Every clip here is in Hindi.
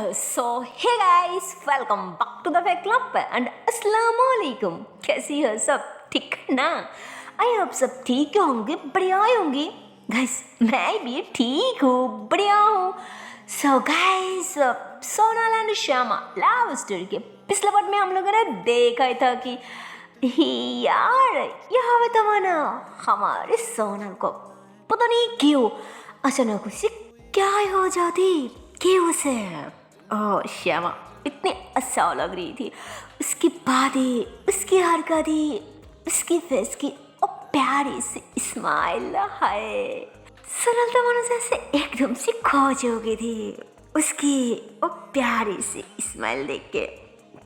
So hey guys, welcome back to the fact club and अस्सलाम वालेकुम। कैसी हो सब? ठीक ना? आई होप सब ठीक होंगे, बढ़िया होंगे। गाइस मैं भी ठीक हूँ, बढ़िया हूँ। So guys, Sonal and Shyama love story के पिछले पार्ट में हम लोगों ने देखा ही था कि यार यहाँ पे तमन्ना हमारे सोनल को पता नहीं क्यों अचानक उसे क्या हो जाती कि उसे श्यामा इतनी अच्छा लग रही थी। उसकी बातें, उसकी हरकतें, उसकी फेस की और प्यारी सी स्माइल है। सोनल तमन्ना जैसे एकदम से खोज हो गई थी उसकी वो प्यारी सी स्माइल देख के,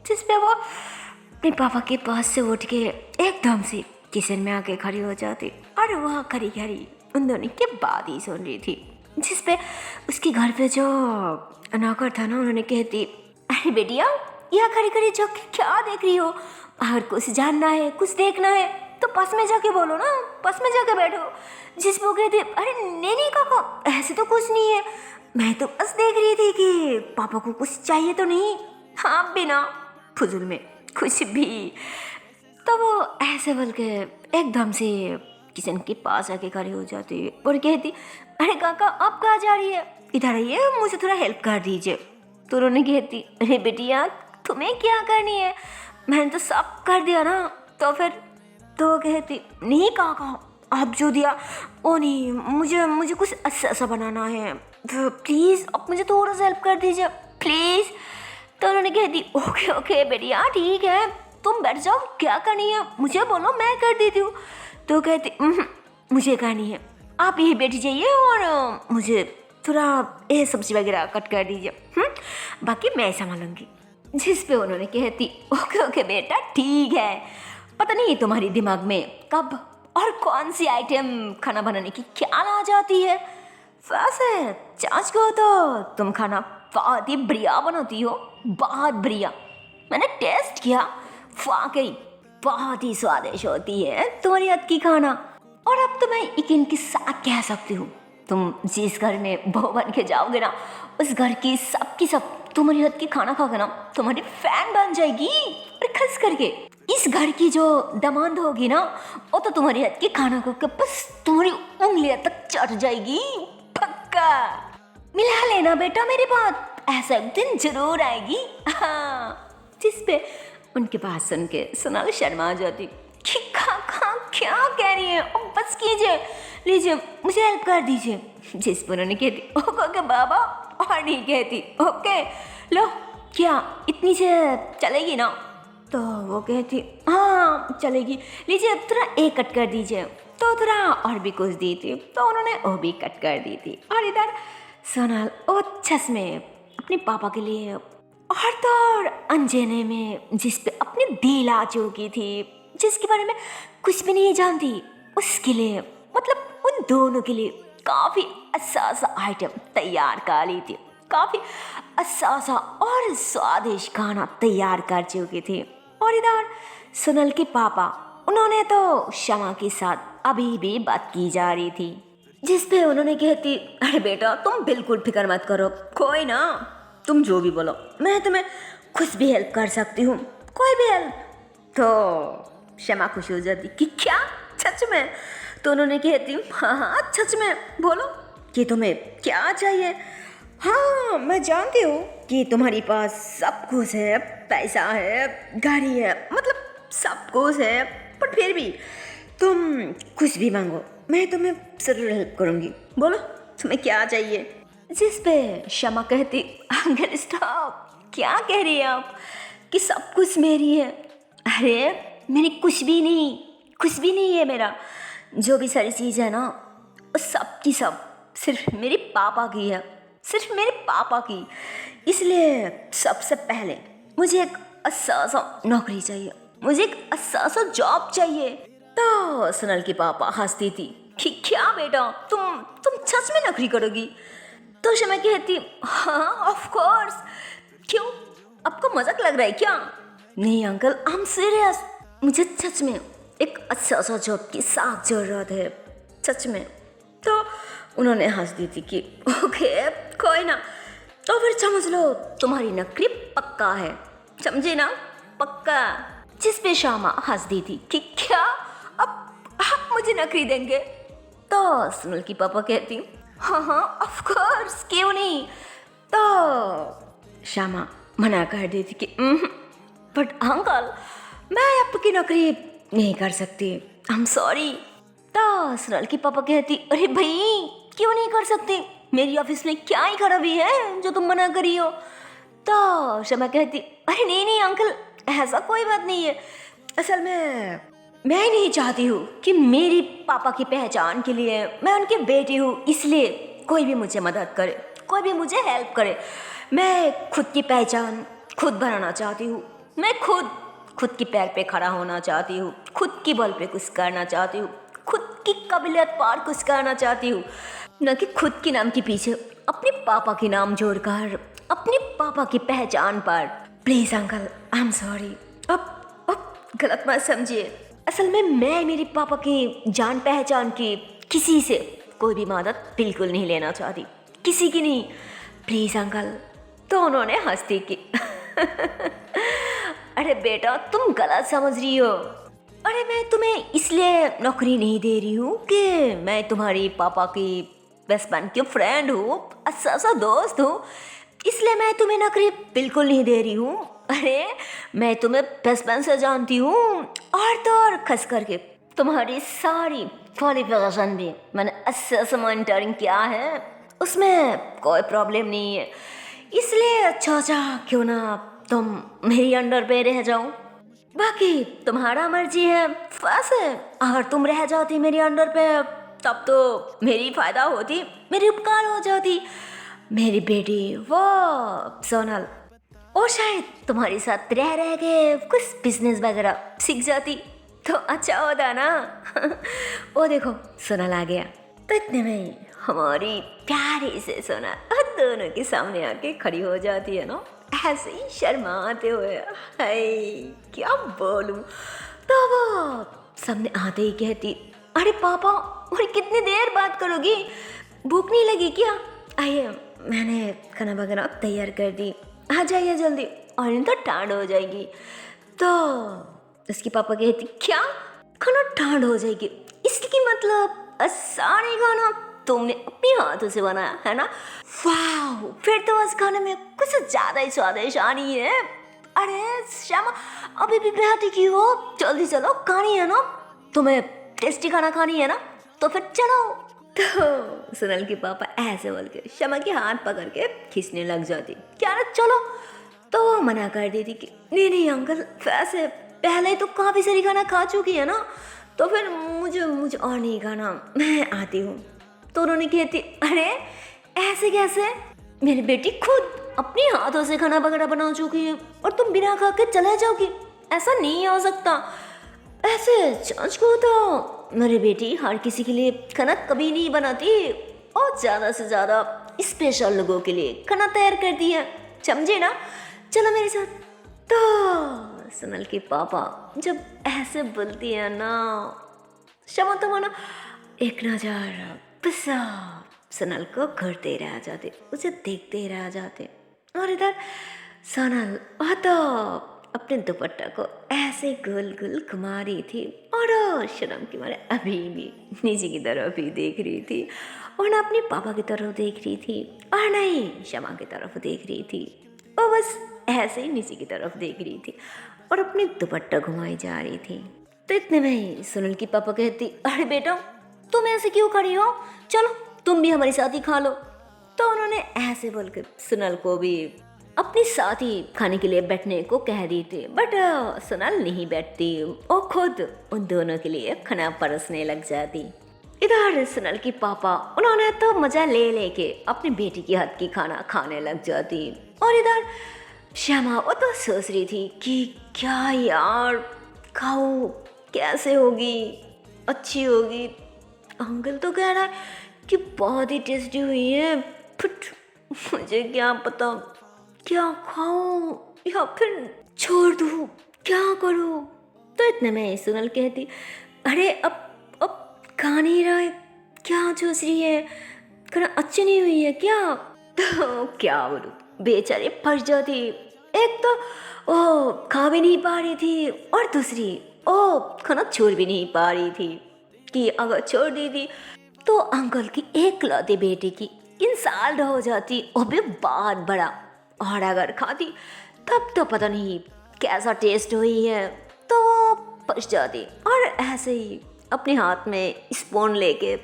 जिसपे वो अपने पापा के पास से उठ के एकदम से किचन में आके खड़ी हो जाती और वह खड़ी खड़ी उन दोनों की बात ही सुन रही थी। जिसपे उसके घर पे जो नौकर था ना, उन्होंने कहती, अरे बेटिया यहाँ खड़ी खड़ी जो क्या देख रही हो? अगर कुछ जानना है, कुछ देखना है तो पास में जाके बोलो ना, पास में जाके बैठो। जिसपे वो कहती, अरे नहीं नहीं काका, ऐसे तो कुछ नहीं है, मैं तो बस देख रही थी कि पापा को कुछ चाहिए तो नहीं। हाँ बिना फुजुल में कुछ भी। तो वो ऐसे बोल के एकदम से किचन के पास आके खड़ी हो जाती और कहती, अरे काका आप कहाँ जा रही है? इधर आइए, मुझे थोड़ा हेल्प कर दीजिए। तो उन्होंने कहती, अरे बेटिया तुम्हें क्या करनी है, मैंने तो सब कर दिया ना। तो फिर तो कहती, नहीं काका आप जो दिया वो नहीं, मुझे कुछ अच्छा सा बनाना है, तो प्लीज़ आप मुझे थोड़ा सा हेल्प कर दीजिए प्लीज़। तो उन्होंने कहती, ओके ओके बेटिया ठीक है, तुम बैठ जाओ, क्या करनी है मुझे बोलो, मैं कर देती हूँ। तो कहती, मुझे करनी है, आप यही बैठ जाइए और मुझे थोड़ा ये सब्जी वगैरह कट कर दीजिए, बाकी मैं संभालूंगी। जिस पे उन्होंने कहती, ओके ओके बेटा ठीक है। पता नहीं तुम्हारी दिमाग में कब और कौन सी आइटम खाना बनाने की ख्याल आ जाती है। वैसे जांच को तो तुम खाना बहुत ही बढ़िया बनाती हो, बहुत बढ़िया। मैंने टेस्ट किया, वाकई बहुत ही स्वादिष्ट होती है तुम्हारी हाथ की खाना। और अब तो मैं यकीन के साथ कह सकती हूँ, तुम जिस घर में बहू बन के जाओगे ना, उस घर की सब तुम्हारी हाथ की खाना खाकर ना तुम्हारी फैन बन जाएगी। और खास करके इस घर की जो दामाद होगी ना, वो तो तुम्हारी हाथ की खाना को के बस तुम्हारी उंगलियां तक चढ़ जाएगी, पक्का। मिला लेना बेटा मेरी बात, ऐसा एक दिन जरूर आएगी। हाँ। जिसपे उनके बात सुन के सोनाल शर्मा आ जाती कि काका क्या कह रही है, बस कीजिए, लीजिए मुझे हेल्प कर दीजिए। जिस पर उन्होंने कहती, ओके बाबा, और नहीं कहती ओके लो, क्या इतनी से चलेगी ना? तो वो कहती, हाँ चलेगी, लीजिए थोड़ा एक कट कर दीजिए। तो थोड़ा और भी कुछ दी थी, तो उन्होंने वो भी कट कर दी थी। और इधर सोनाल ओछस में अपने पापा के लिए और तो और अनजाने में जिस पे अपनी दिल आ चुकी थी, जिसके बारे में कुछ भी नहीं जानती, उसके लिए मतलब उन दोनों के लिए काफ़ी अच्छा सा आइटम तैयार कर ली थी, काफ़ी अच्छा सा और स्वादिष्ट खाना तैयार कर चुकी थी। और इधर सोनल के पापा, उन्होंने तो श्यामा के साथ अभी भी बात की जा रही थी। जिस पे उन्होंने कहती, अरे बेटा तुम बिल्कुल फिक्र मत करो, कोई ना, तुम जो भी बोलो मैं तुम्हें कुछ भी हेल्प कर सकती हूँ, कोई भी हेल्प। तो श्यामा खुश हो जाती कि क्या सच में? तो उन्होंने कहती, हाँ हाँ सच में, बोलो कि तुम्हें क्या चाहिए। हाँ मैं जानती हूँ कि तुम्हारे पास सब कुछ है, पैसा है, गाड़ी है, मतलब सब कुछ है, पर फिर भी तुम कुछ भी मांगो, मैं तुम्हें जरूर हेल्प करूँगी, बोलो तुम्हें क्या चाहिए। जिस पे श्यामा कहती, अंकल स्टॉप, क्या कह रही है आप कि सब कुछ मेरी है? अरे मेरी कुछ भी नहीं, कुछ भी नहीं है मेरा, जो भी सारी चीज़ है ना वो सब की सब सिर्फ मेरे पापा की है, सिर्फ मेरे पापा की। इसलिए सबसे पहले मुझे एक अच्छा सा नौकरी चाहिए, मुझे एक अच्छा सा जॉब चाहिए। तो सोनल के पापा हंसती थी कि क्या बेटा तुम सच में नौकरी करोगी? तो शमा कहती, हाँ ऑफ कोर्स, क्यों आपको मजाक लग रहा है क्या? नहीं अंकल आई एम सीरियस, मुझे सच में एक अच्छा सा जॉब की सख्त जरूरत है, सच में। तो उन्होंने हंस दी थी कि ओके कोई ना, तो फिर समझ लो तुम्हारी नौकरी पक्का है, समझे ना, पक्का। जिस पे श्यामा हंस दी थी कि क्या अब आप मुझे नौकरी देंगे? तो सुनील की पापा कहती हाँ हाँ ऑफ कोर्स, क्यों नहीं। तो श्यामा मना कर देती कि बट अंकल मैं आपकी नौकरी नहीं कर सकती, आई एम सॉरी। तो सुनील की पापा कहती अरे भाई क्यों नहीं कर सकती, मेरी ऑफिस में क्या ही खराबी है जो तुम मना करी हो। तो शमा कहती अरे नहीं नहीं अंकल ऐसा कोई बात नहीं है, असल में मैं नहीं चाहती हूँ कि मेरी पापा की पहचान के लिए, मैं उनकी बेटी हूँ इसलिए कोई भी मुझे मदद करे, कोई भी मुझे हेल्प करे। मैं खुद की पहचान खुद बनाना चाहती हूँ, मैं खुद की पैर पे खड़ा होना चाहती हूँ, खुद की बल पे कुछ करना चाहती हूँ, खुद की काबिलियत पार कुछ करना चाहती हूँ, न कि खुद के नाम के पीछे अपने पापा के नाम जोड़कर अपने पापा की पहचान पर। Please uncle I am sorry, अब गलत मत समझिए, असल में मैं मेरे पापा की जान पहचान की किसी से कोई भी मदद बिल्कुल नहीं लेना चाहती, किसी की नहीं, प्लीज अंकल। तो उन्होंने हंसती की अरे बेटा तुम गलत समझ रही हो, अरे मैं तुम्हें इसलिए नौकरी नहीं दे रही हूँ कि मैं तुम्हारी पापा की बेस्ट फ्रेंड की फ्रेंड हूँ, अच्छा सा दोस्त हूँ, इसलिए मैं तुम्हें नौकरी बिल्कुल नहीं दे रही हूँ। अरे मैं तुम्हें बचपन से जानती हूँ और तो और खस करके तुम्हारी सारी क्वालिफिकेशन भी मैंने अच्छे से मॉनिटरिंग किया है, उसमें कोई प्रॉब्लम नहीं है, इसलिए अच्छा क्यों ना तुम मेरी अंडर पे रह जाओ, बाकी तुम्हारा मर्जी है। वैसे अगर तुम रह जाती मेरी अंडर पे तब तो मेरी फायदा होती, मेरी उपकार हो जाती, मेरी बेटी वो सोनल और शायद तुम्हारे साथ रह के कुछ बिजनेस वगैरह सीख जाती तो अच्छा होता ना वो देखो सोनल आ गया। तो इतने में हमारी प्यारी से सोनल दोनों के सामने आके खड़ी हो जाती है ना, ऐसे ही शर्माते हुए, हाय क्या बोलूं। तो वो सामने आते ही कहती अरे पापा और कितनी देर बात करोगी, भूख नहीं लगी क्या? आइए मैंने खाना वगैरह तैयार कर दी, आ जाइए जल्दी और नहीं तो ठंड हो जाएगी। तो उसकी पापा कहती क्या खाना ठंड हो जाएगी, इसकी मतलब सारे खाना तुमने अपने हाथों से बनाया है ना, वाह फिर तो उस खाने में कुछ ज़्यादा ही स्वादिष्ट आ रही है। अरे श्यामा अभी भी बैठी की हो, जल्दी चलो, खानी है ना तुम्हें, टेस्टी खाना खानी है ना, तो फिर चलो। तो सुनील के पापा ऐसे बोल के शमा के हाथ पकड़ के खींचने लग जाती, क्या ना चलो। तो वो मना कर देती कि नहीं नहीं अंकल वैसे पहले तो काफ़ी सारी खाना खा चुकी है ना, तो फिर मुझे और नहीं खाना, मैं आती हूँ। तो उन्होंने कहती अरे ऐसे कैसे, मेरी बेटी खुद अपने हाथों से खाना वगैरह बना चुकी है और तुम बिना खा के चले जाओगी, ऐसा नहीं हो सकता। ऐसे जांच को तो मेरी बेटी हर किसी के लिए खाना कभी नहीं बनाती और ज़्यादा से ज़्यादा स्पेशल लोगों के लिए खाना तैयार करती है, समझे ना, चलो मेरे साथ। तो सुनील के पापा जब ऐसे बोलती है ना, शमा तो माना एक नज़र बस सुनील को घूरते रह जाते, उसे देखते रह जाते। और इधर सोनल तो अपने दुपट्टा को ऐसे गोल गोल घुमा रही थी और शर्म के मारे अभी भी नीचे की तरफ ही देख रही थी और ना अपने पापा की तरफ देख रही थी और ना ही शमा की तरफ देख रही थी, वो बस ऐसे ही नीचे की तरफ देख रही थी और अपने दुपट्टा घुमाई जा रही थी। तो इतने में ही सुनील की पापा कहती अरे बेटा तुम ऐसे क्यों खड़ी हो, चलो तुम भी हमारे साथ ही खा लो। तो उन्होंने ऐसे बोलकर सुनील को भी अपने साथ ही खाने के लिए बैठने को कह दी थी, बट सोनल नहीं बैठती और खुद उन दोनों के लिए खाना परसने लग जाती। इधर सोनल की पापा उन्होंने तो मजा ले लेके अपनी बेटी के हाथ की खाना खाने लग जाती और इधर श्यामा वो तो सोच रही थी कि क्या यार खाओ, कैसे होगी, अच्छी होगी, अंकल तो कह रहा है कि बहुत ही टेस्टी हुई है, बट मुझे क्या पता क्या खाऊं या फिर छोड़ दूं, क्या करूं। तो इतने में सुनील कहती अरे अब खा नहीं रहा है, क्या सोच रही है, खाना अच्छी नहीं हुई है क्या? तो क्या बोलूं, बेचारी फंस जाती। एक तो वो खा भी नहीं पा रही थी और दूसरी वो खाना छोड़ भी नहीं पा रही थी कि अगर छोड़ दी थी तो अंकल की एकलौती बेटी की इंसाल्ट हो जाती, वो भी बहुत बड़ा। और अगर खाती तब तो पता नहीं कैसा टेस्ट हुई है, तो फंस जाती। और ऐसे ही अपने हाथ में स्पून लेके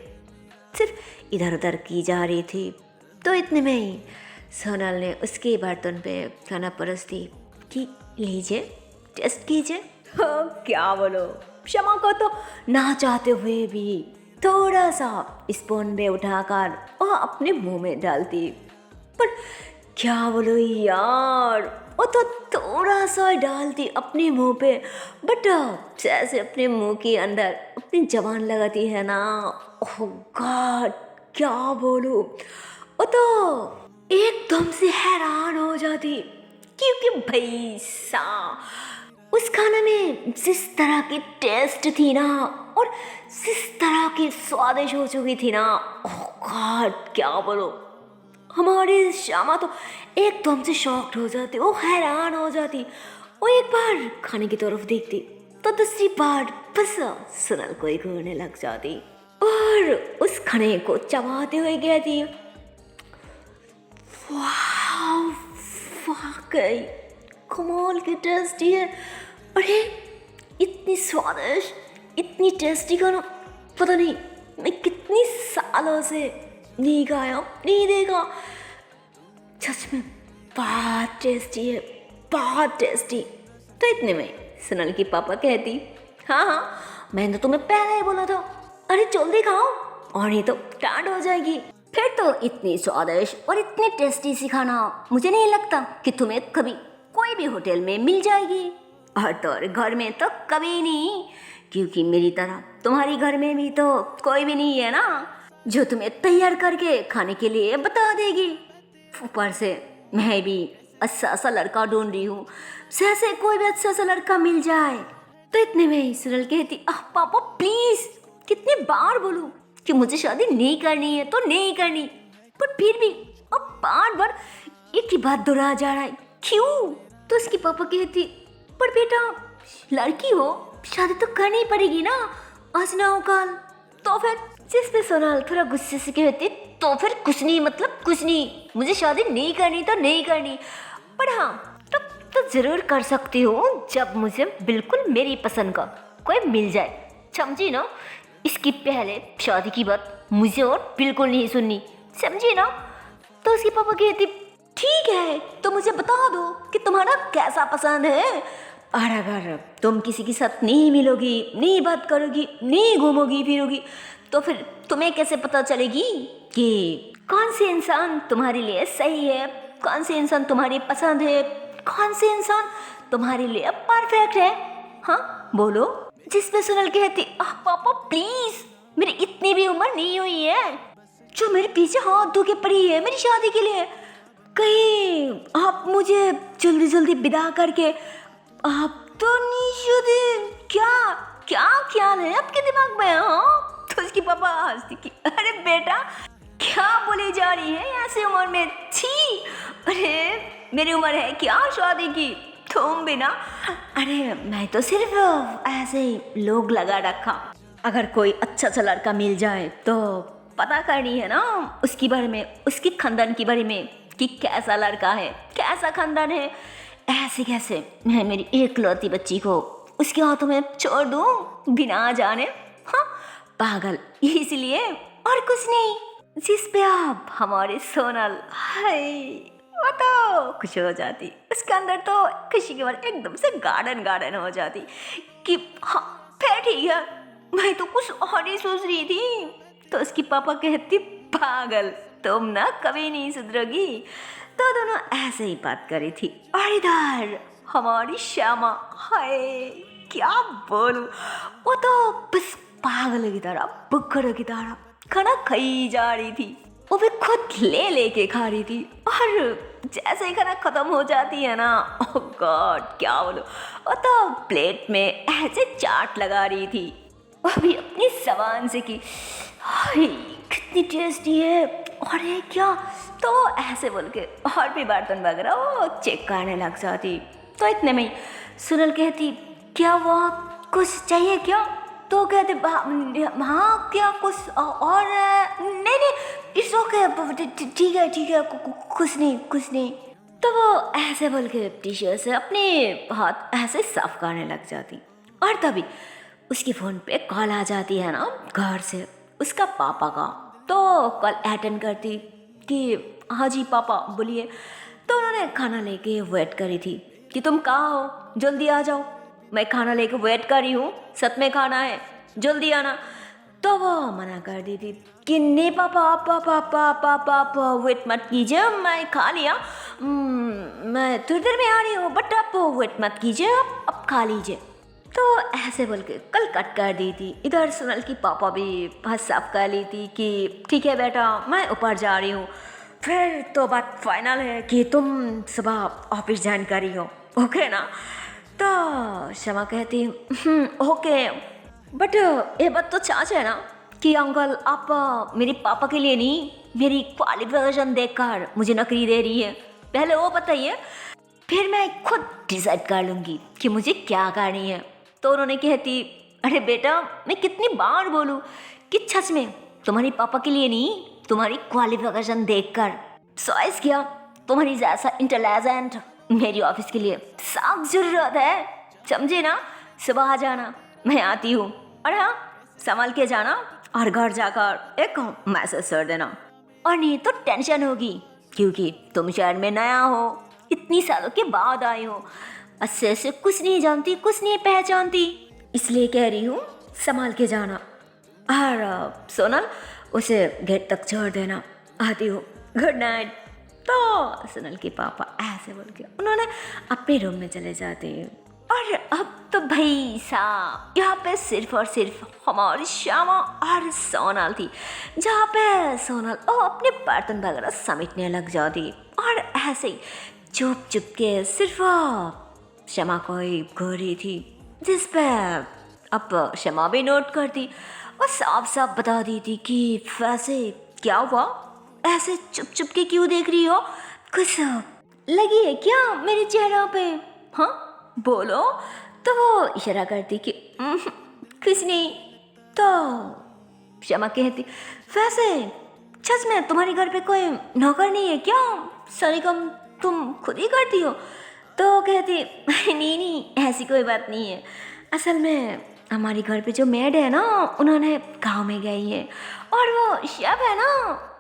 सिर्फ इधर उधर की जा रही थी। तो इतने में ही सोनल ने उसके बर्तन पे खाना परस दी कि लीजिए टेस्ट कीजिए। क्या बोलो, क्षमा को तो ना चाहते हुए भी थोड़ा सा स्पून में उठाकर वह अपने मुंह में डालती। पर क्या बोलो यार, वो तो थोड़ा सा डालती अपने मुंह पे, बट जैसे अपने मुंह के अंदर अपनी जबान लगाती है ना, ओह गॉड क्या बोलूं, वो तो एकदम से हैरान हो जाती। क्योंकि भाई साहब उस खाने में जिस तरह की टेस्ट थी ना और जिस तरह की स्वादिष्ट हो चुकी थी ना, ओह गॉड क्या बोलो, हमारी श्यामा तो एकदम से शॉक्ड हो जाती, वो हैरान हो जाती। वो एक बार खाने की तरफ देखती तो दूसरी बार बस सोनल को ही घूरने लग जाती और उस खाने को चबाते हुए कहती, वाह वाकई कमाल की टेस्टी है। अरे इतनी स्वादिष्ट इतनी टेस्टी खाना पता नहीं मैं कितनी सालों से नहीं खाया नहीं देखा, सच में बहुत टेस्टी है बहुत टेस्टी। तो इतने में सोनल की पापा कहती, हाँ हाँ मैंने तो तुम्हें पहले ही बोला था, अरे जल्दी खाओ और नहीं तो टांड हो जाएगी। फिर तो इतनी स्वादिष्ट और इतनी टेस्टी सी खाना मुझे नहीं लगता कि तुम्हें कभी कोई भी होटल में मिल जाएगी, और तो और घर में तो कभी नहीं, क्योंकि मेरी तरह तुम्हारी घर में भी तो कोई भी नहीं है ना जो तुम्हें तैयार करके खाने के लिए बता देगी। ऊपर से मैं भी अच्छा सा लड़का ढूंढ रही हूँ, जैसे कोई भी अच्छा सा लड़का मिल जाए। तो इतने में ही सोनल कहती, पापा प्लीज कितनी बार बोलूं कि मुझे शादी नहीं करनी है तो नहीं करनी, पर फिर भी अब बार बार एक ही बात दोहरा जा रहा है, क्यों? तो उसकी पापा कहती, पर बेटा लड़की हो शादी तो करनी पड़ेगी ना, आज ना हो कल। तो फिर जिस पे सोनल थोड़ा गुस्से से कहती, तो फिर कुछ नहीं मतलब कुछ नहीं, मुझे शादी नहीं करनी तो नहीं करनी, पर हाँ तब तो जरूर कर सकती हूँ जब मुझे बिल्कुल मेरी पसंद का कोई मिल जाए, समझी ना? इसकी पहले शादी की बात मुझे और बिल्कुल नहीं सुननी, समझी ना? तो उसके पापा कहती, ठीक है तो मुझे बता दो कि तुम्हारा कैसा पसंद है, और अगर तुम किसी के साथ नहीं मिलोगी नहीं बात करोगी नहीं घूमोगी फिरोगी तो फिर तुम्हें कैसे पता चलेगी कि कौन से इंसान तुम्हारे लिए सही है, कौन से इंसान तुम्हारी पसंद है, कौन से इंसान तुम्हारे लिए परफेक्ट है? हाँ बोलो। जिस पे सोनल कहती, पापा प्लीज मेरी इतनी भी उम्र नहीं हुई है जो मेरे पीछे हाथ धो के पड़ी है मेरी शादी के लिए, कहीं आप मुझे जल्दी जल्दी विदा करके आप तो नहीं शादी, क्या क्या ख्याल है आपके दिमाग में? हाँ तो उसकी पापा हंसती कि अरे बेटा क्या बोली जा रही है ऐसी उम्र में, छी अरे मेरी उम्र है क्या शादी की, तुम भी ना, अरे मैं तो सिर्फ ऐसे ही लोग लगा रखा, अगर कोई अच्छा सा लड़का मिल जाए तो पता करनी है ना उसके बारे में, उसकी खानदान के बारे में कि कैसा लड़का है कैसा खानदान है। ऐसे कैसे मैं मेरी एकलौती बच्ची को उसके हाथों में छोड़ दूं बिना जाने? हाँ पागल, इसलिए और कुछ नहीं। जिस पे आप हमारे सोनल हाय वो तो खुश हो जाती, उसके अंदर तो खुशी के बाद एकदम से गार्डन गार्डन हो जाती कि हाँ फिर ठीक है मैं तो कुछ और ही सोच रही थी। तो उसकी पापा कहती, पागल तुम ना कभी नहीं सुधरोगी। तो दोनों ऐसे ही बात कर रही थी और इधर हमारी श्यामा हाय क्या बोलूं, वो तो बस पागल की तरह बुक्कड़ की तरह खाना खाई जा रही थी, वो भी खुद ले लेके खा रही थी। और जैसे ही खाना खत्म हो जाती है ना, ओह गॉड क्या बोलूं, वो तो प्लेट में ऐसे चाट लगा रही थी, वो भी अपनी जबान से कि हाय कितनी टेस्टी है और ये क्या, तो ऐसे बोल के और भी बर्तन वगैरह वो चेक करने लग जाती। तो इतने में ही सुनल कहती क्या हुआ, कुछ चाहिए क्या? तो कहते हाँ क्या कुछ और नहीं नहीं इट्स ओके ठीक है कुछ नहीं कुछ नहीं। तो वो ऐसे बोल के टिश्यू से अपने हाथ ऐसे साफ करने लग जाती। और तभी उसकी फ़ोन पे कॉल आ जाती है ना घर से उसका पापा का। तो कॉल अटेंड करती कि हाँ जी पापा बोलिए। तो उन्होंने खाना लेके वेट करी थी कि तुम कहाँ हो, जल्दी आ जाओ, मैं खाना लेके वेट कर रही हूँ, सच में खाना है, जल्दी आना। तो वो मना कर दी थी कि नहीं पापा आप वेट मत कीजिए, मैं खा लिया, मैं थोड़ी देर में आ रही हूँ, बट आप वेट मत कीजिए, आप खा लीजिए। तो ऐसे बोल के कल कट कर दी थी। इधर सुनल की पापा भी बस साफ कर ली थी कि ठीक है बेटा मैं ऊपर जा रही हूँ। फिर तो बात फाइनल है कि तुम सुबह ऑफिस ज्वाइन करी हो, ओके ना? तो शमा कहती ओके, बट ये बात तो सच है ना कि अंकल आप मेरे पापा के लिए नहीं मेरी क्वालिफिकेशन देखकर मुझे नौकरी दे रही है, पहले वो बताइए, फिर मैं खुद डिसाइड कर लूँगी कि मुझे क्या करनी है। तो उन्होंने कहती अरे बेटा मैं कितनी बार बोलूँ कि सच में तुम्हारे पापा के लिए नहीं तुम्हारी क्वालिफिकेशन देखकर चॉइस किया, तुम्हारी जैसा इंटेलिजेंट मेरी ऑफिस के लिए सख्त जरूरत है, समझे ना? सुबह आ जाना, मैं आती हूँ, और हाँ संभाल के जाना और घर जाकर एक मैसेज कर देना। और नहीं तो टेंशन होगी क्योंकि तुम शहर में नया हो, इतनी सालों के बाद आई हो, अच्छे से कुछ नहीं जानती कुछ नहीं पहचानती, इसलिए कह रही हूँ संभाल के जाना। और सोनल उसे गेट तक छोड़ देना, आती हूँ, गुड नाइट। तो सोनल के पापा ऐसे बोल के उन्होंने अपने रूम में चले जाते हैं। और अब तो भाई साहब यहाँ पे सिर्फ और सिर्फ हमारी श्यामा और सोनल थी, जहाँ पे सोनल अपने बर्तन वगैरह समेटने लग जाती और ऐसे ही चुप चुप के सिर्फ श्यामा को ही घूर रही थी, जिस पे अब श्यामा भी नोट करती और साफ साफ बता दी थी कि वैसे क्या हुआ, ऐसे चुप चुप के क्यों देख रही हो, कुछ लगी है क्या मेरे चेहरा पे, हाँ बोलो। तो वो इशारा करती कि कुछ नहीं। तो श्यामा कहती वैसे सच में तुम्हारे घर पे कोई नौकर नहीं है क्या, सारी काम तुम खुद ही करती हो? तो कहती नहीं ऐसी कोई बात नहीं है, असल में हमारे घर पे जो मेड है ना उन्होंने गाँव में गई है और वो शेफ है ना।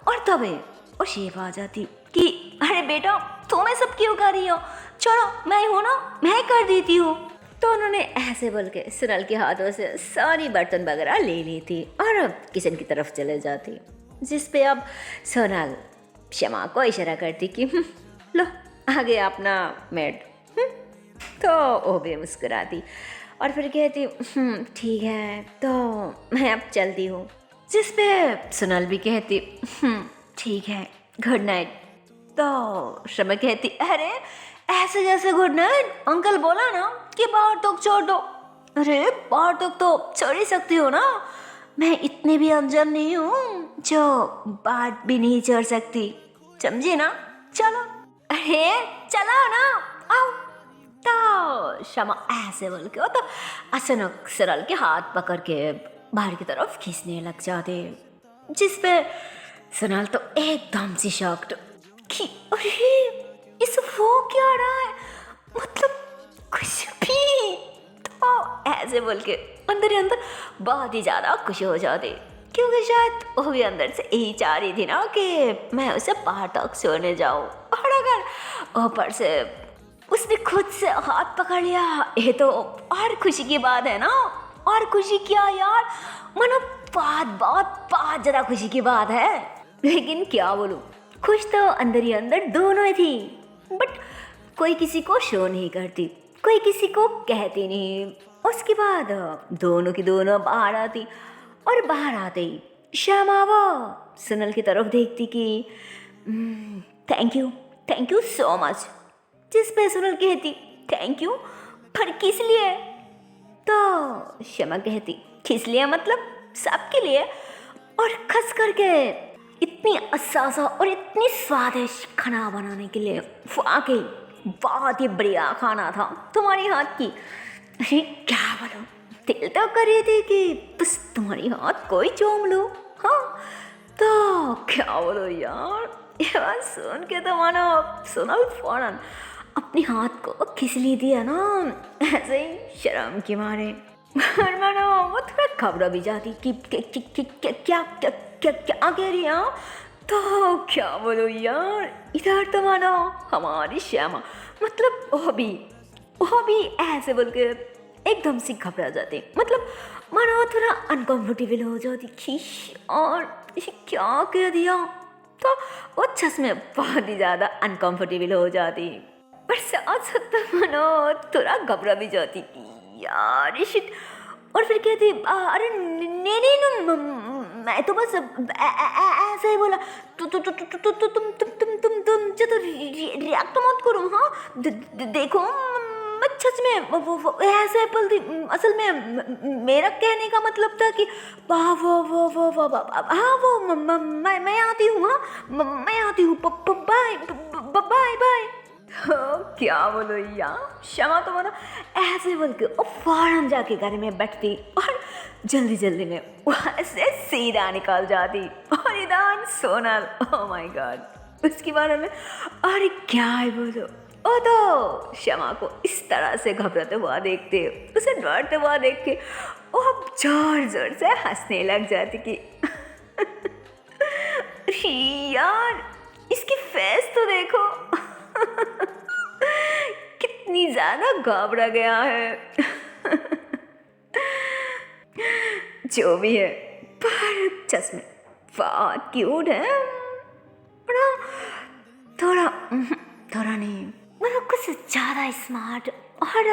और तभी वो शेफ आ जाती कि अरे बेटा तुम्हें सब क्यों कर रही हो, चलो मैं हूँ ना मैं कर देती हूँ। तो उन्होंने ऐसे बोल के सुनल के हाथों से सारी बर्तन वगैरह ले ली थी और अब किचन की तरफ चले जाती, जिस पे अब सोनल श्यामा को इशारा करती कि लो आ गया अपना मेड। तो वो भी मुस्कुराती और फिर कहती ठीक है तो मैं अब चलती हूँ, जिस पे सोनल भी कहती ठीक है गुड नाइट। तो श्यामा कहती अरे ऐसे जैसे गुड नाइट, अंकल बोला ना कि बाहर तक छोड़ दो। अरे बाहर तक तो छोड़ ही सकती हो ना, मैं इतनी भी अनजान नहीं हूँ जो बाहर भी नहीं चढ़ सकती, समझे ना? चलो अरे चलो ना आओ। तो श्यामा ऐसे बोल के तो अचानक सरल के हाथ पकड़ के बाहर की तरफ खींचने लग जाते, जिस पे सोनल तो एकदम से शॉक्ड कि अरे इस वो क्या रहा है, मतलब कुछ भी। तो ऐसे बोल के अंदर ही अंदर बहुत ही ज़्यादा खुश हो जाते, क्योंकि शायद वो भी अंदर से यही चाह रही थी ना कि मैं उसे बाहर तक सोने जाऊँ, और अगर ऊपर से उसने खुद से हाथ पकड़ लिया ये तो और खुशी की बात है ना। और खुशी क्या यार, मानो बहुत ज़्यादा खुशी की बात है। लेकिन क्या बोलूँ, खुश तो अंदर ही अंदर दोनों ही थी, बट कोई किसी को शो नहीं करती, कोई किसी को कहती नहीं। उसके बाद दोनों की दोनों बाहर आती और बाहर आते ही श्यामा वो सोनल की तरफ देखती कि थैंक यू सो मच, जिस पे सोनल कहती थैंक यू पर किस लिए? तो श्यामा कहती किस लिए मतलब सबके लिए, और खस करके इतनी असासा और इतनी स्वादिष्ट खाना बनाने के लिए वाकई बहुत ही बढ़िया खाना था तुम्हारी हाथ की। अरे क्या बोलो, दिल तो कर रही थी कि बस तुम्हारी हाथ कोई चूम लो। हाँ तो क्या बोलो यार, ये बात सुन के तो मानो सोनल फौरन अपनी हाथ को खिसली दिया ना, ऐसे ही शर्म के मारे। और मानो वो थोड़ा घबरा भी जाती कि क्या क्या क्या क्या कह रही है। तो क्या बोलो यार, इधर तो मानो हमारी श्यामा मतलब वो भी ऐसे बोल के एकदम से घबरा जाती, मतलब मानो थोड़ा अनकंफर्टेबल हो जाती खीश और इसे क्या कह दिया। तो वो सच में बहुत ही ज़्यादा अनकंफर्टेबल हो जाती, पर साथ साथ तो मानो थोड़ा घबरा भी जाती कि यार शिट। और फिर कहती अरे नहीं नहीं ना, मैं तो बस ऐसे ही बोला। तुम जो तो रिएक्ट मत करो। हाँ देखो मैं सच में वो ऐसे बोलती, असल में मेरा कहने का मतलब था कि हाँ वो मैं आती हूँ। हाँ मैं आती हूँ, बाय बाय बाय। क्या बोलो यार, क्षमा तो मानो ऐसे बोल के और फौरन जाके घर में बैठती और जल्दी जल्दी में वहाँ से सीधा निकल जाती। और इधर सोनल, ओह माय गॉड, उसके बारे में अरे क्या है बोलो। ओ तो क्षमा को इस तरह से घबराते हुआ देखते, उसे डरते हुआ देख के वो जोर जोर से हंसने लग जाती कि यार इसकी फेस तो देखो कितनी ज्यादा घबरा गया है। जो भी है, पर चश्मे बहुत क्यूट है। थोड़ा थोड़ा नहीं, मतलब कुछ ज्यादा स्मार्ट और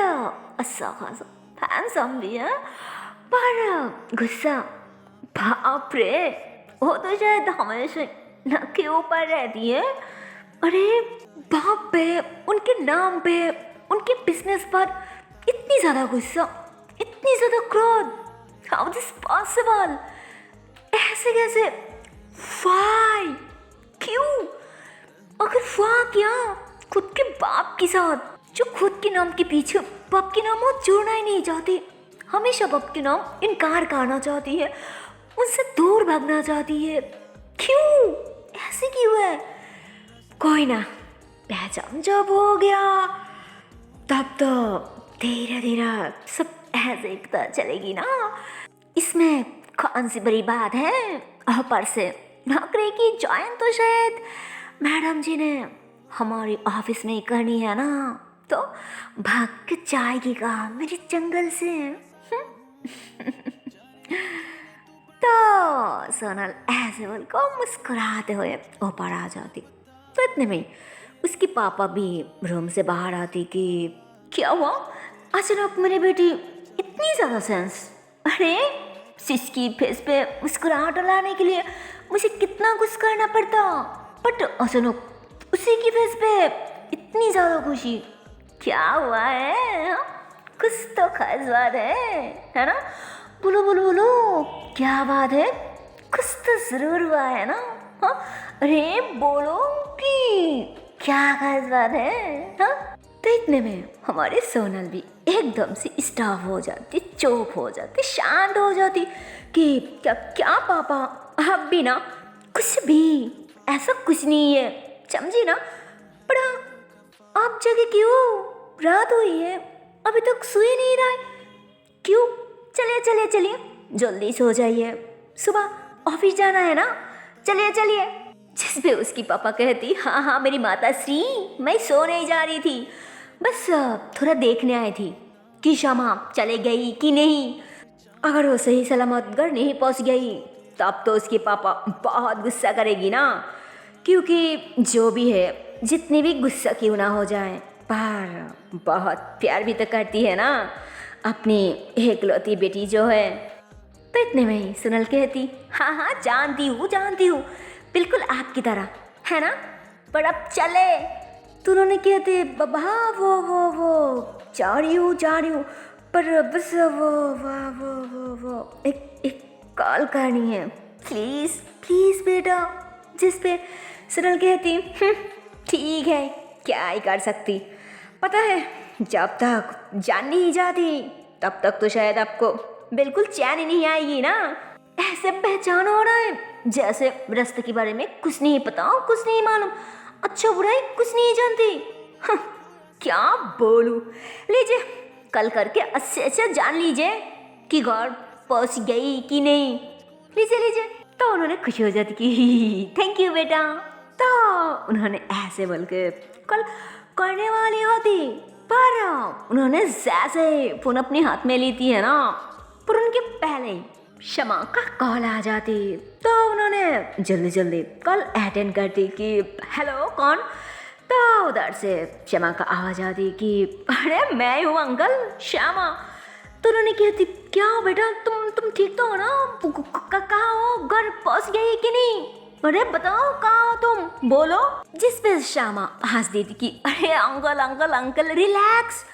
अच्छा खासा हैंडसम भी है, पर गुस्सा बाप रे, वो तो शायद हमेशा नक के ऊपर रहती है। अरे बाप पे, उनके नाम पे, उनके बिजनेस पर इतनी ज़्यादा गुस्सा, इतनी ज़्यादा क्रोध, हाउ दिस पॉसिबल? ऐसे कैसे? वाई? क्यों? अगर वाह क्या खुद के बाप के साथ, जो खुद के नाम के पीछे बाप के नाम वो जोड़ना ही नहीं चाहती, हमेशा बाप के नाम इनकार करना चाहती है, उनसे दूर भागना चाहती है, क्यों? ऐसे क्यों है? कोई ना, पहचान जब हो गया तब तो धीरे धीरे सब ऐसे पता चलेगी ना। इसमें कौन सी बड़ी बात है? ऊपर से नौकरी की ज्वाइन तो शायद मैडम जी ने हमारे ऑफिस में ही करनी है ना, तो भाग के जाएगी कहाँ मेरे जंगल से। तो सोनल ऐसे बोलकर मुस्कुराते हुए ऊपर आ जाती। तो इतने में उसकी पापा भी रूम से बाहर आती कि क्या हुआ अचानक मेरी बेटी इतनी ज़्यादा सेंस? अरे सिसकी फेस पे मुस्कुराहट लाने के लिए मुझे कितना कुछ करना पड़ता, बट अचानक उसी की फेस पे इतनी ज़्यादा खुशी। क्या हुआ है? कुछ तो खास बात है ना? बोलो बोलो बोलो, क्या बात है? कुछ तो जरूर हुआ है ना? हाँ अरे बोलो कि क्या खास बात है? हाँ तो इतने में हमारे सोनल भी एकदम से स्टॉप हो जाती, चुप हो जाती, शांत हो जाती कि क्या क्या पापा आप भी ना, कुछ भी ऐसा कुछ नहीं है, समझी ना? पर आप जगह क्यों? रात हुई है, अभी तक सोए नहीं रहा है, क्यों? चलिए चलिए चलिए जल्दी सो जाइए, सुबह ऑफिस जाना है ना, चलिए चलिए। जिस पे उसकी पापा कहती हाँ हाँ मेरी माता श्री, मैं सो नहीं जा रही थी, बस थोड़ा देखने आई थी कि क्षमा चले गई कि नहीं। अगर वो सही सलामत घर नहीं पहुंच गई तब तो उसके पापा बहुत गुस्सा करेगी ना, क्योंकि जो भी है जितनी भी गुस्सा क्यों ना हो जाए, पर बहुत प्यार भी तो करती है ना अपनी एकलौती बेटी जो है। तो इतने में ही सुनल कहती हाँ हाँ जानती हूँ बिल्कुल आपकी तरह, है ना? पर अब चले। तो उन्होंने कहते बाबा वो जा रही हूँ, पर बस वो एक कॉल करनी है, प्लीज़ बेटा। जिस पे सरल कहती ठीक है, क्या ही कर सकती, पता है जब तक जान नहीं जाती तब तक तो शायद आपको बिल्कुल चैन ही नहीं आएगी ना। ऐसे पहचान हो रहा है जैसे रास्ते के बारे में कुछ नहीं पता, कुछ नहीं मालूम, अच्छा बुराई कुछ नहीं जानती। क्या बोलूं, लीजिए कल करके अच्छे अच्छे जान लीजिए कि घर पहुंच गई कि नहीं। लीजिए लीजिए। तो उन्होंने खुशी हो जाती कि थैंक यू बेटा। तो उन्होंने ऐसे बोल के कल करने वाली होती, पर उन्होंने जैसे फोन अपने हाथ में लेती है ना, पर उनके पहले ही शमा का कॉल आ जाती। तो उन्होंने जल्दी जल्दी कॉल अटेंड करती कि हेलो कौन। तो उधर से शमा का आवाज आती कि अरे मैं हूँ अंकल श्यामा। तो उन्होंने कहती क्या हो बेटा, तुम ठीक तो हो ना, कहाँ हो, घर पहुंच गई कि नहीं, अरे बताओ कहाँ हो तुम, बोलो। जिस पे श्यामा हंस देती कि अरे अंकल अंकल अंकल रिलैक्स,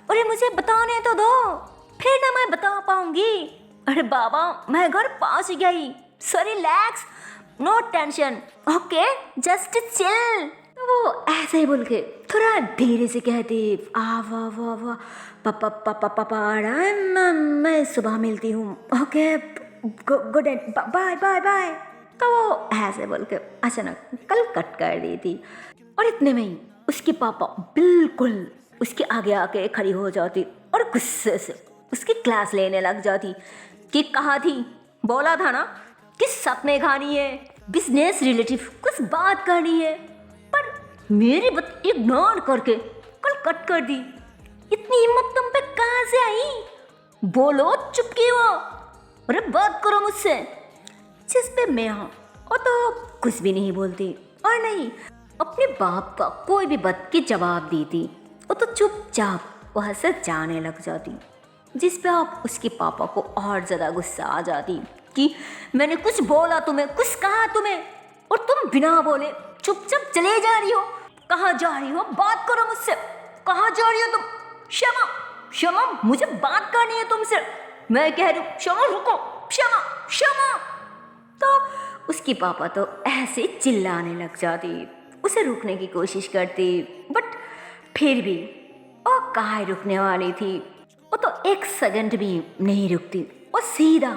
अरे मुझे बताने तो दो, फिर ना मैं बता पाऊंगी। अरे बाबा मैं घर पहुंच गई, so relax, no tension, okay just chill. वो ऐसे ही बोल के थोड़ा धीरे से कहती वाह वाह वाह पापा पापा पापा मैं सुबह मिलती हूँ, okay good bye bye bye. तो वो ऐसे बोल के अचानक कल कट कर दी थी। और इतने में ही उसके पापा बिल्कुल उसके आगे आके खड़ी हो जाती और गुस्से से उसकी क्लास लेने लग जाती कि कहाँ थी, बोला था ना कि सपने खानी है, बिजनेस रिलेटिव कुछ बात करनी है, पर मेरी बात इग्नोर करके कल कट कर दी। इतनी हिम्मत तुम पे कहाँ से आई, बोलो चुप की हो, अरे बात करो मुझसे। जिस पे मैं हूँ और तो कुछ भी नहीं बोलती और नहीं अपने बाप का कोई भी बात की जवाब देती, वो तो चुपचाप वहाँ से जाने लग जाती। जिस पे आप उसके पापा को और ज़्यादा गुस्सा आ जाती कि मैंने कुछ बोला तुम्हें, कुछ कहा तुम्हें, और तुम बिना बोले चुपचाप चले जा रही हो। कहाँ जा रही हो, बात करो मुझसे, कहाँ जा रही हो तुम। क्षमा क्षमा, मुझे बात करनी है तुमसे, मैं कह रही हूँ क्षमा, रुको, क्षमा क्षमा। तो उसकी पापा तो ऐसे चिल्लाने लग जाती, उसे रुकने की कोशिश करती, बट फिर भी वो कहाँ रुकने वाली थी। वो तो एक सेकंड भी नहीं रुकती, वो सीधा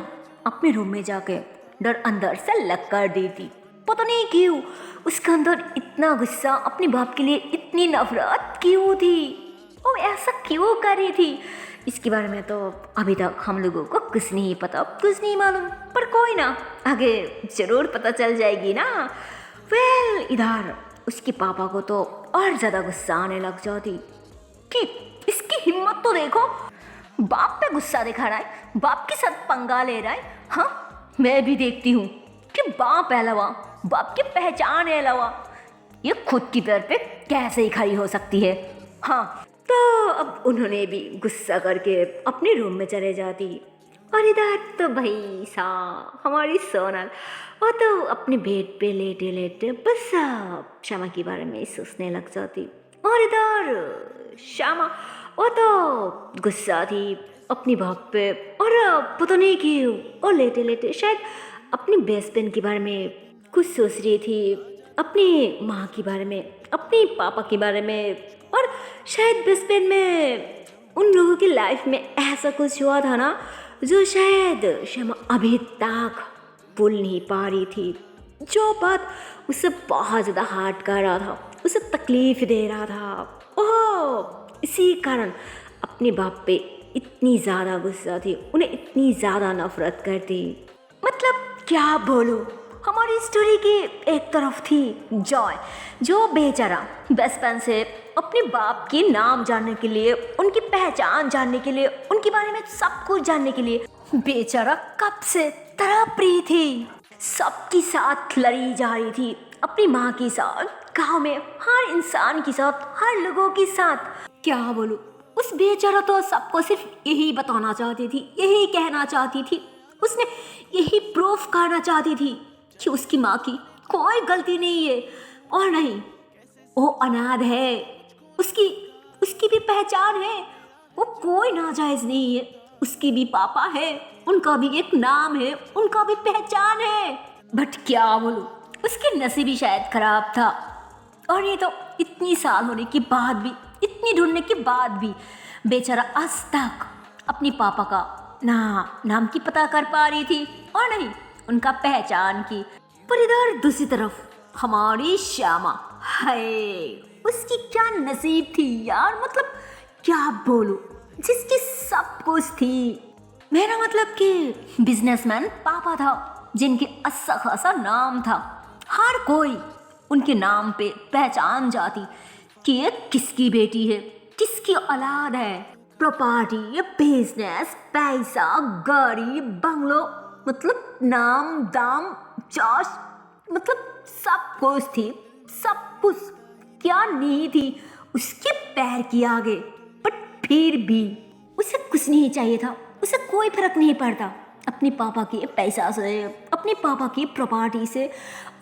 अपने रूम में जाके डर अंदर से लग कर देती। पता नहीं क्यों उसके अंदर इतना गुस्सा, अपने बाप के लिए इतनी नफरत क्यों थी, वो ऐसा क्यों कर रही थी, इसके बारे में तो अभी तक हम लोगों को कुछ नहीं पता, कुछ नहीं मालूम, पर कोई ना, आगे जरूर पता चल जाएगी ना। वेल इधर उसके पापा को तो और ज़्यादा गुस्सा आने लग जाती कि इसकी हिम्मत तो देखो, बाप पे गुस्सा दिखा रहा है, बाप के साथ पंगा ले रहा है। हाँ मैं भी देखती हूँ कि बाप अलावा, बाप की पहचान अलावा ये खुद की पैर पे कैसे ही खड़ी हो सकती है। हाँ तो अब उन्होंने भी गुस्सा करके अपने रूम में चले जाती। और इधर तो भाई सा हमारी सोनल, वो तो अपने बेड पे लेटे लेटे बस श्यामा के बारे में सोचने लग जाती। और इधर श्यामा वो तो गुस्सा थी अपनी बाप पे, और पता नहीं क्यों वो लेटे लेटे शायद अपनी बेस्ट फ्रेंड के बारे में कुछ सोच रही थी, अपनी माँ के बारे में, अपने पापा के बारे में, और शायद बेस्ट फ्रेंड में उन लोगों की लाइफ में ऐसा कुछ हुआ था ना जो शायद श्यामा अभी तक भूल नहीं पा रही थी, जो बात उसे बहुत ज़्यादा हार्ट कर रहा था, उसे तकलीफ दे रहा था। ओह इसी कारण अपने बाप पे इतनी ज़्यादा गुस्सा थी, उन्हें इतनी ज़्यादा नफरत करती। मतलब क्या बोलूं, हमारी स्टोरी की एक तरफ थी जॉय, जो बेचारा बचपन से अपने बाप के नाम जानने के लिए, उनकी पहचान जानने के लिए, उनके बारे में सब कुछ जानने के लिए बेचारा कब से तड़प रही थी, सबके साथ लड़ी जा रही थी, अपनी माँ के साथ, गाँव में हर इंसान के साथ, हर लोगों के साथ। क्या बोलूं, उस बेचारा तो सबको सिर्फ यही बताना चाहती थी, यही कहना चाहती थी, उसने यही प्रूफ करना चाहती थी कि उसकी माँ की कोई गलती नहीं है, और नहीं वो अनाथ है, उसकी भी पहचान है, वो कोई नाजायज नहीं है, उसकी भी पापा है, उनका भी एक नाम है, उनका भी पहचान है। बट क्या बोलूं, उसके नसीब ही शायद खराब था। और ये तो इतनी साल होने के बाद भी, इतनी ढूंढने के बाद भी बेचारा आज तक अपनी पापा का नाम की पता कर पा रही थी और नहीं उनका पहचान की। पर इधर दूसरी तरफ हमारी श्यामा, हाय उसकी क्या नसीब थी यार, मतलब क्या बोलूं, जिसकी सब कुछ थी। मेरा मतलब कि बिजनेसमैन पापा था, जिनके अच्छा खासा नाम था, हर कोई उनके नाम पे पहचान जाती कि ये किसकी बेटी है, किसकी औलाद है। प्रॉपर्टी, बिजनेस, पैसा, गाड़ी, बंगलो, मतलब नाम दाम चाश, मतलब सब कुछ थी, सब कुछ। क्या नहीं थी उसके पैर के आगे। बट फिर भी उसे कुछ नहीं चाहिए था, उसे कोई फर्क नहीं पड़ता अपने पापा के पैसा से, अपने पापा की प्रॉपर्टी से।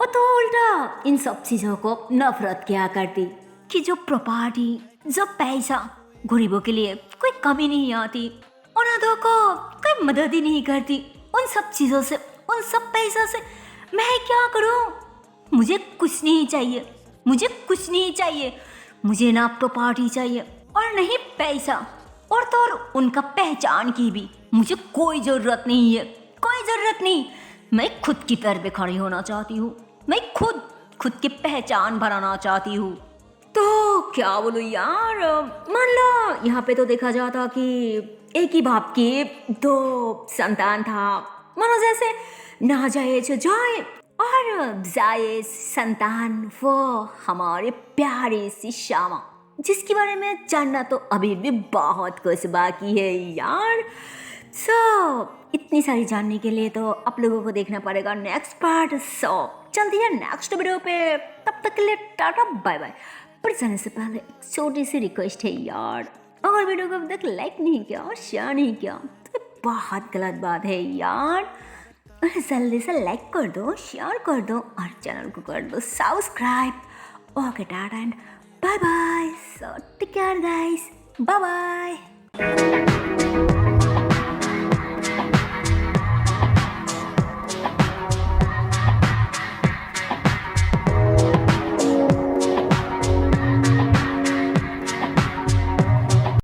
और तो उल्टा इन सब चीज़ों को नफरत किया करती कि जो प्रॉपर्टी, जो पैसा, गरीबों के लिए कोई कमी नहीं आती, अनाथों को कोई मदद ही नहीं करती। उन सब चीज़ों से, उन सब पैसों से मैं क्या करूं? मुझे कुछ नहीं चाहिए, मुझे कुछ नहीं चाहिए, मुझे ना प्रॉपर्टी चाहिए और नहीं पैसा, और तो और उनका पहचान की भी मुझे कोई ज़रूरत नहीं है, कोई ज़रूरत नहीं। मैं खुद की पैर पे खड़ी होना चाहती हूँ, मैं खुद की पहचान बनाना चाहती हूँ। तो क्या बोलूँ यार, मान लो यहाँ पे तो देखा जाता कि एक ही बाप के दो संतान था, मानो जैसे नाजायज जाए और जायज संतान वो हमारे प्यारे सी श्यामा, जिसके बारे में जानना तो अभी भी बहुत कुछ बाकी है यार। इतनी सारी जानने के लिए तो आप लोगों को देखना पड़ेगा नेक्स्ट पार्ट। चलती है नेक्स्ट वीडियो पे, तब तक के लिए टाटा बाय बाय। पर जाने से पहले एक छोटी सी रिक्वेस्ट है यार, अगर वीडियो को अभी तक लाइक नहीं किया और शेयर नहीं किया तो बहुत गलत बात है यार। जल्दी से लाइक कर दो, शेयर कर दो और चैनल को कर दो subscribe. Okay tata and bye bye. So take care guys, bye bye.